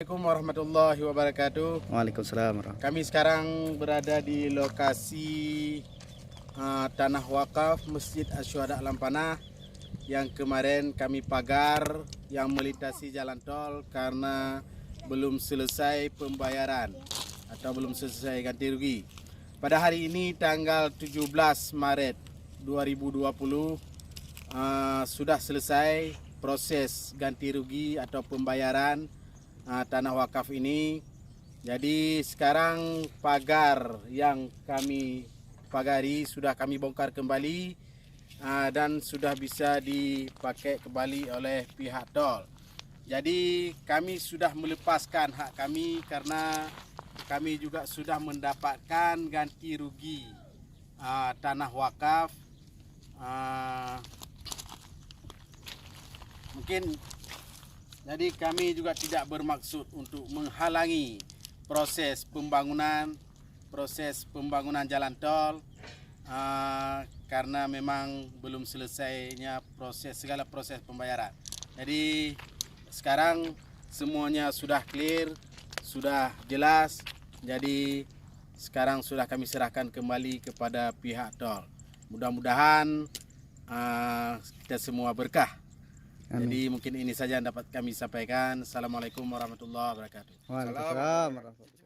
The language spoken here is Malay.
Assalamualaikum warahmatullahi wabarakatuh. Waalaikumsalam warahmatullahi. Kami sekarang berada di lokasi tanah wakaf Masjid Asy-Syuhada Alam Panah yang kemarin kami pagar yang melintasi jalan tol karena belum selesai pembayaran atau belum selesai ganti rugi. Pada hari ini tanggal 17 Maret 2020 sudah selesai proses ganti rugi atau pembayaran tanah wakaf ini. Jadi sekarang pagar yang kami pagari sudah kami bongkar kembali dan sudah bisa dipakai kembali oleh pihak tol. Jadi kami sudah melepaskan hak kami karena kami juga sudah mendapatkan ganti rugi tanah wakaf. Mungkin jadi kami juga tidak bermaksud untuk menghalangi proses pembangunan jalan tol karena memang belum selesainya segala proses pembayaran. Jadi sekarang semuanya sudah clear, sudah jelas. Jadi sekarang sudah kami serahkan kembali kepada pihak tol. Mudah-mudahan kita semua berkah. Amin. Jadi mungkin ini saja yang dapat kami sampaikan. Assalamualaikum warahmatullahi wabarakatuh. Waalaikumsalam warahmatullahi wabarakatuh.